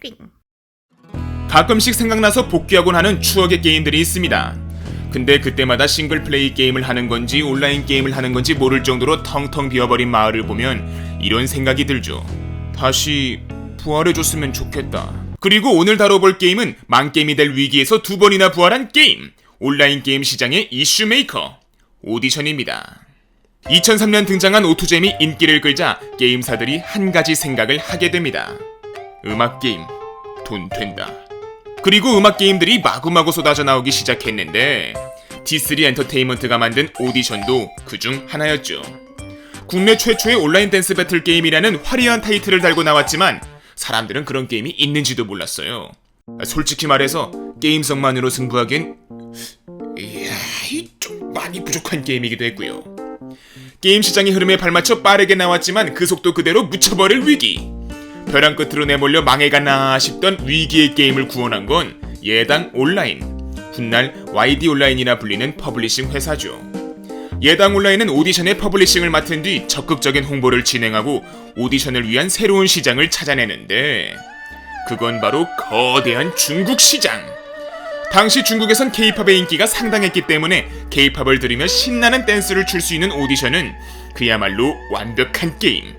빙. 가끔씩 생각나서 복귀하곤 하는 추억의 게임들이 있습니다. 근데 그때마다 싱글플레이 게임을 하는 건지 온라인 게임을 하는 건지 모를 정도로 텅텅 비어버린 마을을 보면 이런 생각이 들죠. 다시 부활해줬으면 좋겠다. 그리고 오늘 다뤄볼 게임은 망게임이 될 위기에서 2번이나 부활한 게임, 온라인 게임 시장의 이슈 메이커, 오디션입니다. 2003년 등장한 오투잼이 인기를 끌자 게임사들이 한 가지 생각을 하게 됩니다. 음악게임, 돈 된다. 그리고 음악게임들이 마구마구 쏟아져 나오기 시작했는데 D3 엔터테인먼트가 만든 오디션도 그중 하나였죠. 국내 최초의 온라인 댄스 배틀 게임이라는 화려한 타이틀을 달고 나왔지만 사람들은 그런 게임이 있는지도 몰랐어요. 솔직히 말해서 게임성만으로 승부하기엔 좀 많이 부족한 게임이기도 했고요. 게임 시장의 흐름에 발맞춰 빠르게 나왔지만 그 속도 그대로 묻혀버릴 위기. 벼랑 끝으로 내몰려 망해가나 싶던 위기의 게임을 구원한 건 예당 온라인, 훗날 YD 온라인이나 불리는 퍼블리싱 회사죠. 예당 온라인은 오디션의 퍼블리싱을 맡은 뒤 적극적인 홍보를 진행하고 오디션을 위한 새로운 시장을 찾아내는데 그건 바로 거대한 중국 시장. 당시 중국에선 K-팝의 인기가 상당했기 때문에 K-팝을 들으며 신나는 댄스를 출 수 있는 오디션은 그야말로 완벽한 게임.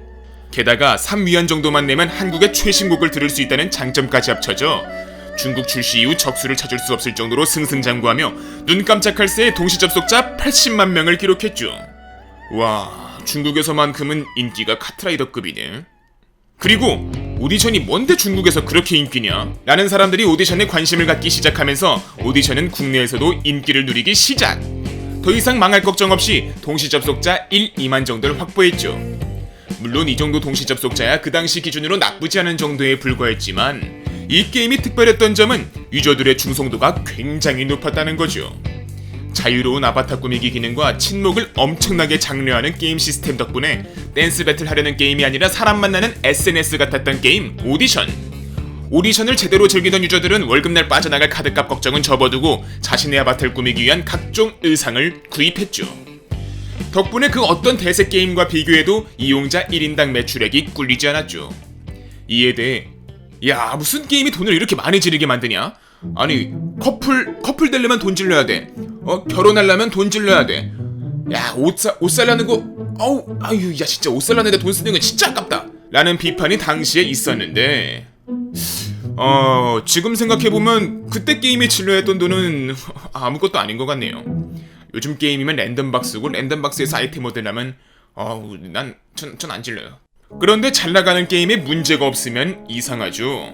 게다가 3위안 정도만 내면 한국의 최신곡을 들을 수 있다는 장점까지 합쳐져 중국 출시 이후 적수를 찾을 수 없을 정도로 승승장구하며 눈 깜짝할 새에 동시 접속자 80만 명을 기록했죠. 와, 중국에서만큼은 인기가 카트라이더급이네. 그리고 오디션이 뭔데 중국에서 그렇게 인기냐? 라는 사람들이 오디션에 관심을 갖기 시작하면서 오디션은 국내에서도 인기를 누리기 시작! 더 이상 망할 걱정 없이 동시 접속자 1, 2만 정도를 확보했죠. 물론 이 정도 동시 접속자야 그 당시 기준으로 나쁘지 않은 정도에 불과했지만 이 게임이 특별했던 점은 유저들의 충성도가 굉장히 높았다는 거죠. 자유로운 아바타 꾸미기 기능과 친목을 엄청나게 장려하는 게임 시스템 덕분에 댄스 배틀 하려는 게임이 아니라 사람 만나는 SNS 같았던 게임 오디션. 오디션을 제대로 즐기던 유저들은 월급날 빠져나갈 카드값 걱정은 접어두고 자신의 아바타를 꾸미기 위한 각종 의상을 구입했죠. 덕분에 그 어떤 대세 게임과 비교해도 이용자 1인당 매출액이 꿀리지 않았죠. 이에 대해 야, 무슨 게임이 돈을 이렇게 많이 지르게 만드냐? 아니, 커플 되려면 돈 질러야 돼. 결혼하려면 돈 질러야 돼. 야, 옷 살라는 거, 야, 진짜 옷 살라는데 돈 쓰는 건 진짜 아깝다. 라는 비판이 당시에 있었는데, 지금 생각해보면 그때 게임에 질러했던 돈은 아무것도 아닌 것 같네요. 요즘 게임이면 랜덤박스고 랜덤박스에서 아이템 얻으려면 전 안 질러요. 그런데 잘 나가는 게임에 문제가 없으면 이상하죠.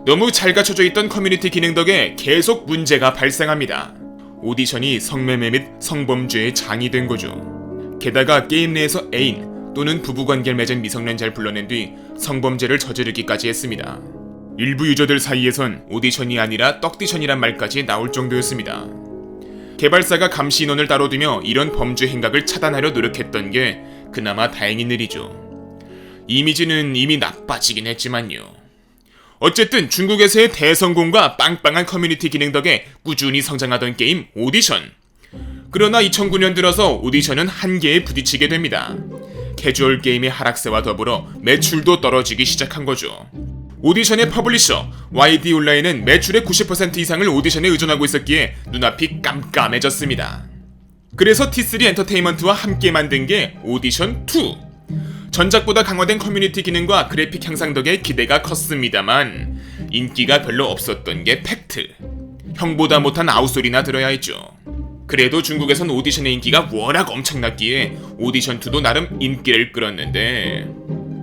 너무 잘 갖춰져 있던 커뮤니티 기능 덕에 계속 문제가 발생합니다. 오디션이 성매매 및 성범죄의 장이 된 거죠. 게다가 게임 내에서 애인 또는 부부관계를 맺은 미성년자를 불러낸 뒤 성범죄를 저지르기까지 했습니다. 일부 유저들 사이에선 오디션이 아니라 떡디션이란 말까지 나올 정도였습니다. 개발사가 감시 인원을 따로 두며 이런 범죄 행각을 차단하려 노력했던 게 그나마 다행인 일이죠. 이미지는 이미 나빠지긴 했지만요. 어쨌든 중국에서의 대성공과 빵빵한 커뮤니티 기능 덕에 꾸준히 성장하던 게임 오디션. 그러나 2009년 들어서 오디션은 한계에 부딪히게 됩니다. 캐주얼 게임의 하락세와 더불어 매출도 떨어지기 시작한 거죠. 오디션의 퍼블리셔 YD 온라인은 매출의 90% 이상을 오디션에 의존하고 있었기에 눈앞이 깜깜해졌습니다. 그래서 D3 엔터테인먼트와 함께 만든 게 오디션2. 전작보다 강화된 커뮤니티 기능과 그래픽 향상 덕에 기대가 컸습니다만 인기가 별로 없었던 게 팩트. 형보다 못한 아웃소리나 들어야 했죠. 그래도 중국에선 오디션의 인기가 워낙 엄청났기에 오디션2도 나름 인기를 끌었는데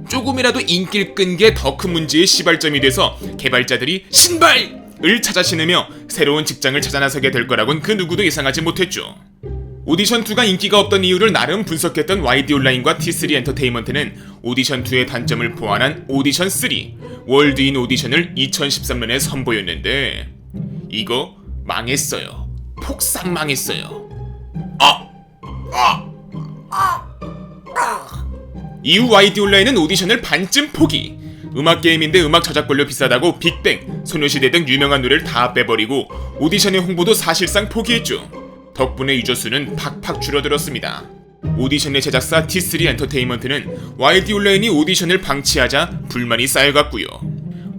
조금이라도 인기를 끈 게 더 큰 문제의 시발점이 돼서 개발자들이 신발을 찾아 신으며 새로운 직장을 찾아 나서게 될 거라곤 그 누구도 예상하지 못했죠. 오디션2가 인기가 없던 이유를 나름 분석했던 YD 온라인과 D3 엔터테인먼트는 오디션2의 단점을 보완한 오디션3 월드인 오디션을 2013년에 선보였는데 이거 망했어요. 폭삭 망했어요. 이후 YD 온라인은 오디션을 반쯤 포기. 음악 게임인데 음악 저작권료 비싸다고 빅뱅, 소녀시대 등 유명한 노래를 다 빼버리고 오디션의 홍보도 사실상 포기했죠. 덕분에 유저 수는 팍팍 줄어들었습니다. 오디션의 제작사 D3 엔터테인먼트는 YD 온라인이 오디션을 방치하자 불만이 쌓여갔고요.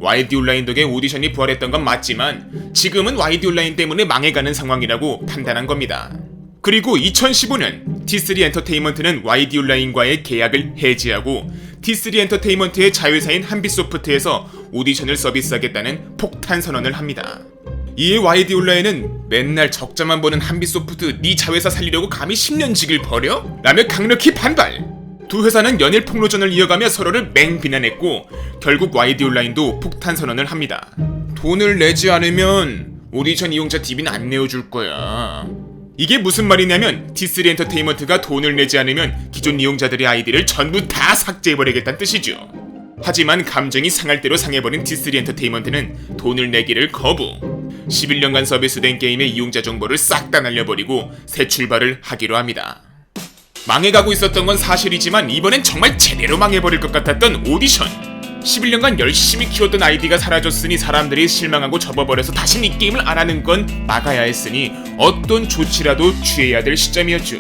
YD 온라인 덕에 오디션이 부활했던 건 맞지만 지금은 YD 온라인 때문에 망해가는 상황이라고 판단한 겁니다. 그리고 2015년 T3 엔터테인먼트는 YD 온라인과의 계약을 해지하고 T3 엔터테인먼트의 자회사인 한빛소프트에서 오디션을 서비스하겠다는 폭탄 선언을 합니다. 이에 YD 온라인은 맨날 적자만 보는 한빛소프트 네 자회사 살리려고 감히 10년직을 버려? 라며 강력히 반발! 두 회사는 연일 폭로전을 이어가며 서로를 맹비난했고 결국 YD 온라인도 폭탄 선언을 합니다. 돈을 내지 않으면 오디션 이용자 DB는 안 내어줄 거야. 이게 무슨 말이냐면 T3 엔터테인먼트가 돈을 내지 않으면 기존 이용자들의 아이디를 전부 다 삭제해버리겠다는 뜻이죠. 하지만 감정이 상할 대로 상해버린 T3 엔터테인먼트는 돈을 내기를 거부. 11년간 서비스된 게임의 이용자 정보를 싹 다 날려버리고 새 출발을 하기로 합니다. 망해가고 있었던 건 사실이지만 이번엔 정말 제대로 망해버릴 것 같았던 오디션. 11년간 열심히 키웠던 아이디가 사라졌으니 사람들이 실망하고 접어버려서 다신 이 게임을 안 하는 건 막아야 했으니 어떤 조치라도 취해야 될 시점이었죠.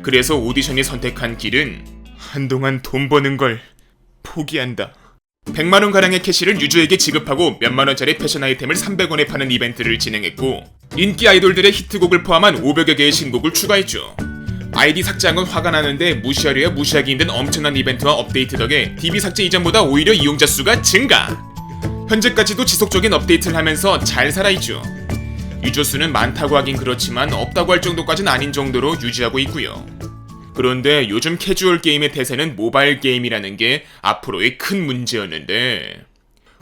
그래서 오디션이 선택한 길은 한동안 돈 버는 걸 포기한다. 100만원가량의 캐시를 유저에게 지급하고 몇만원짜리 패션 아이템을 300원에 파는 이벤트를 진행했고 인기 아이돌들의 히트곡을 포함한 500여 개의 신곡을 추가했죠. 아이디 삭제한 건 화가 나는데 무시하려야 무시하기 힘든 엄청난 이벤트와 업데이트 덕에 DB 삭제 이전보다 오히려 이용자 수가 증가! 현재까지도 지속적인 업데이트를 하면서 잘 살아있죠. 유저 수는 많다고 하긴 그렇지만 없다고 할 정도까지는 아닌 정도로 유지하고 있고요. 그런데 요즘 캐주얼 게임의 대세는 모바일 게임이라는 게 앞으로의 큰 문제였는데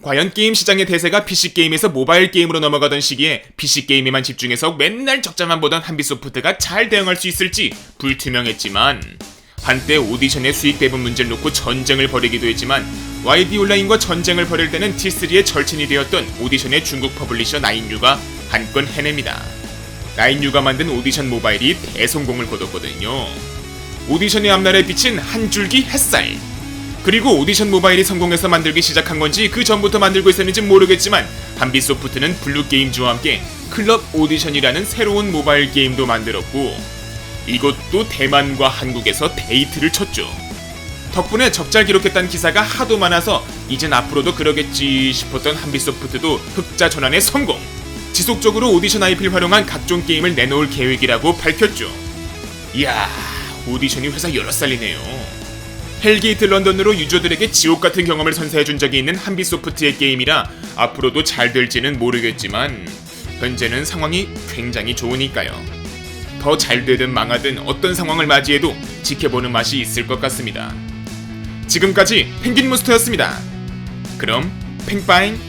과연 게임 시장의 대세가 PC게임에서 모바일 게임으로 넘어가던 시기에 PC게임에만 집중해서 맨날 적자만 보던 한빛소프트가 잘 대응할 수 있을지 불투명했지만 한때 오디션의 수익 배분 문제를 놓고 전쟁을 벌이기도 했지만 YD 온라인과 전쟁을 벌일 때는 T3의 절친이 되었던 오디션의 중국 퍼블리셔 9U가 한 건 해냅니다. 9U가 만든 오디션 모바일이 대성공을 거뒀거든요. 오디션의 앞날에 비친 한 줄기 햇살. 그리고 오디션 모바일이 성공해서 만들기 시작한 건지 그 전부터 만들고 있었는지 모르겠지만 한빛소프트는 블루게임즈와 함께 클럽 오디션이라는 새로운 모바일 게임도 만들었고 이것도 대만과 한국에서 데이트를 쳤죠. 덕분에 적잘 기록했다는 기사가 하도 많아서 이젠 앞으로도 그러겠지 싶었던 한빛소프트도 흑자 전환에 성공! 지속적으로 오디션 IP를 활용한 각종 게임을 내놓을 계획이라고 밝혔죠. 이야, 오디션이 회사 여러 살이네요. 헬게이트 런던으로 유저들에게 지옥같은 경험을 선사해준 적이 있는 한빛소프트의 게임이라 앞으로도 잘 될지는 모르겠지만 현재는 상황이 굉장히 좋으니까요. 더 잘 되든 망하든 어떤 상황을 맞이해도 지켜보는 맛이 있을 것 같습니다. 지금까지 펭귄몬스터였습니다. 그럼 팽빠잉!